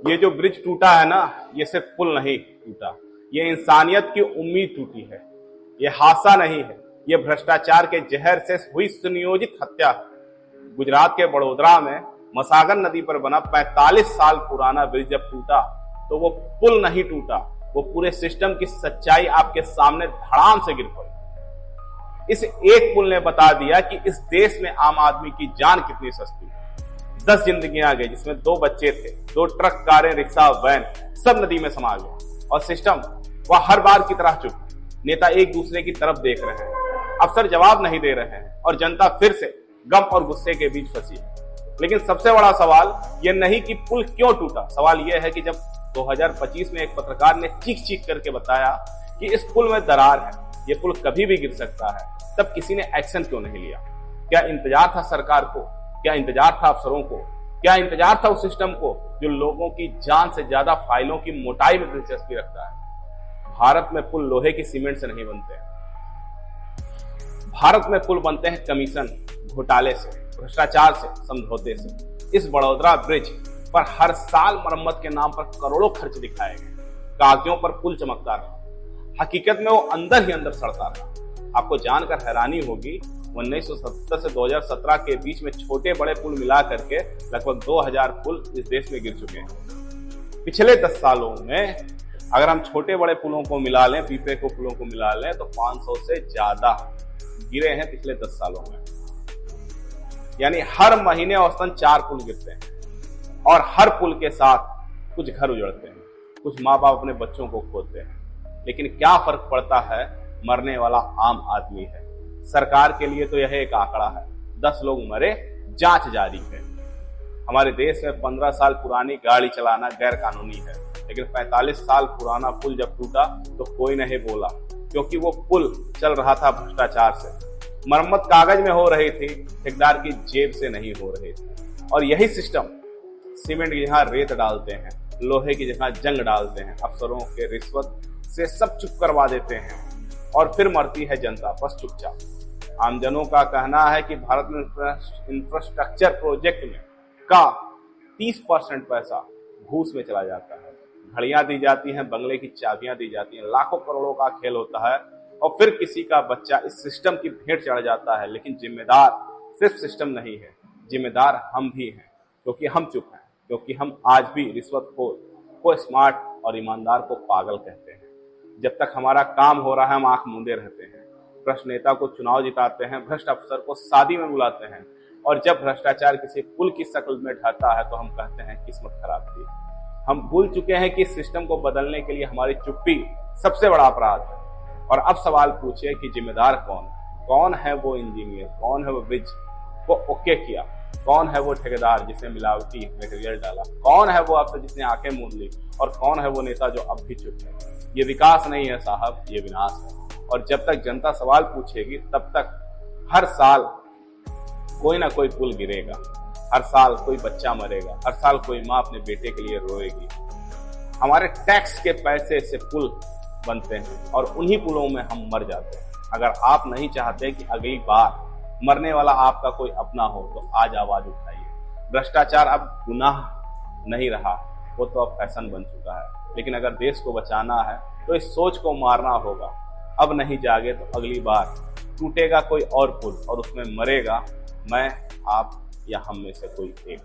ये जो ब्रिज टूटा है ना, ये सिर्फ पुल नहीं टूटा, ये इंसानियत की उम्मीद टूटी है। ये हादसा नहीं है, ये भ्रष्टाचार के जहर से हुई सुनियोजित हत्या है। गुजरात के बड़ोदरा में मसागर नदी पर बना 45 साल पुराना ब्रिज जब टूटा तो वो पुल नहीं टूटा, वो पूरे सिस्टम की सच्चाई आपके सामने धड़ाम से गिर पड़ी। इस एक पुल ने बता दिया कि इस देश में आम आदमी की जान कितनी सस्ती है। 10 जिंदगियां गई, जिसमें 2 बच्चे थे, 2 ट्रक, कारें, रिक्शा, वैन सब नदी में समा गए और सिस्टम वह हर बार की तरह चुप। नेता एक दूसरे की तरफ देख रहे हैं, अफसर जवाब नहीं दे रहे हैं और जनता फिर से गम और गुस्से के बीच फंसी है। लेकिन सबसे बड़ा सवाल यह नहीं कि पुल क्यों टूटा, सवाल यह है कि जब 2025 में एक पत्रकार ने चीख चीख करके बताया कि इस पुल में दरार है, ये पुल कभी भी गिर सकता है, तब किसी ने एक्शन क्यों नहीं लिया? क्या इंतजार था सरकार को? क्या इंतजार था अफसरों को? क्या इंतजार था उस सिस्टम को जो लोगों की जान से ज्यादा फाइलों की मोटाई में दिलचस्पी रखता है? भारत में पुल लोहे की सीमेंट से नहीं बनते हैं। भारत में पुल बनते हैं कमीशन, घोटाले से, भ्रष्टाचार से, समझौते से। इस बड़ोदरा ब्रिज पर हर साल मरम्मत के नाम पर करोड़ों खर्च दिखाए गए। कागजों पर पुल चमकता रहा, हकीकत में वो अंदर ही अंदर सड़ता रहा। आपको जानकर हैरानी होगी, 1970 से 2017 के बीच में छोटे बड़े पुल मिला करके लगभग 2000 पुल इस देश में गिर चुके हैं। पिछले 10 सालों में अगर हम छोटे बड़े पुलों को मिला लें, पीपे को पुलों को मिला लें, तो 500 से ज्यादा गिरे हैं पिछले 10 सालों में। यानी हर महीने औसतन 4 पुल गिरते हैं और हर पुल के साथ कुछ घर उजड़ते हैं, कुछ माँ बाप अपने बच्चों को खोते हैं। लेकिन क्या फर्क पड़ता है? मरने वाला आम आदमी है। सरकार के लिए तो यह एक आंकड़ा है, 10 लोग मरे, जांच जारी है। हमारे देश में 15 साल पुरानी गाड़ी चलाना गैर कानूनी है, लेकिन 45 साल पुराना पुल जब टूटा तो कोई नहीं बोला, क्योंकि वो पुल चल रहा था भ्रष्टाचार से। मरम्मत कागज में हो रही थी, ठेकेदार की जेब से नहीं हो रही थी। और यही सिस्टम सीमेंट की जगह रेत डालते हैं, लोहे की जगह जंग डालते हैं, अफसरों के रिश्वत से सब चुप करवा देते हैं और फिर मरती है जनता बस चुपचाप। आमजनों का कहना है कि भारत में इंफ्रास्ट्रक्चर प्रोजेक्ट में का 30% पैसा घूस में चला जाता है। घड़ियां दी जाती हैं, बंगले की चाबियां दी जाती हैं, लाखों करोड़ों का खेल होता है और फिर किसी का बच्चा इस सिस्टम की भेंट चढ़ जाता है। लेकिन जिम्मेदार सिर्फ सिस्टम नहीं है, जिम्मेदार हम भी हैं, क्योंकि हम चुप हैं, क्योंकि हम आज भी रिश्वतखोर को स्मार्ट और ईमानदार को पागल कहते हैं। जब तक हमारा काम हो रहा है हम आंख मूंदे रहते हैं। भ्रष्ट नेता को चुनाव जिताते हैं, भ्रष्ट अफसर को शादी में बुलाते हैं और जब भ्रष्टाचार किसी पुल की शक्ल में ढहता है तो हम कहते हैं किस्मत खराब थी। हम भूल चुके हैं कि सिस्टम को बदलने के लिए हमारी चुप्पी सबसे बड़ा अपराध है। और अब सवाल पूछिए कि जिम्मेदार कौन है? कौन है वो इंजीनियर? कौन है वो ब्रिज को ओके किया? कौन है वो ठेकेदार जिसने मिलावटी मटेरियल डाला? कौन है वो अफसर जिसने आंखें मूंद ली? और कौन है वो नेता जो अब भी चुप है? ये विकास नहीं है साहब, ये विनाश है। और जब तक जनता सवाल पूछेगी तब तक हर साल कोई ना कोई पुल गिरेगा, हर साल कोई बच्चा मरेगा, हर साल कोई माँ अपने बेटे के लिए रोएगी। हमारे टैक्स के पैसे से पुल बनते हैं और उन्हीं पुलों में हम मर जाते हैं। अगर आप नहीं चाहते कि अगली बार मरने वाला आपका कोई अपना हो तो आज आवाज उठाइए। भ्रष्टाचार अब गुनाह नहीं रहा, वो तो अब फैशन बन चुका है। लेकिन अगर देश को बचाना है तो इस सोच को मारना होगा। अब नहीं जागे तो अगली बार टूटेगा कोई और पुल और उसमें मरेगा मैं, आप या हम में से कोई एक।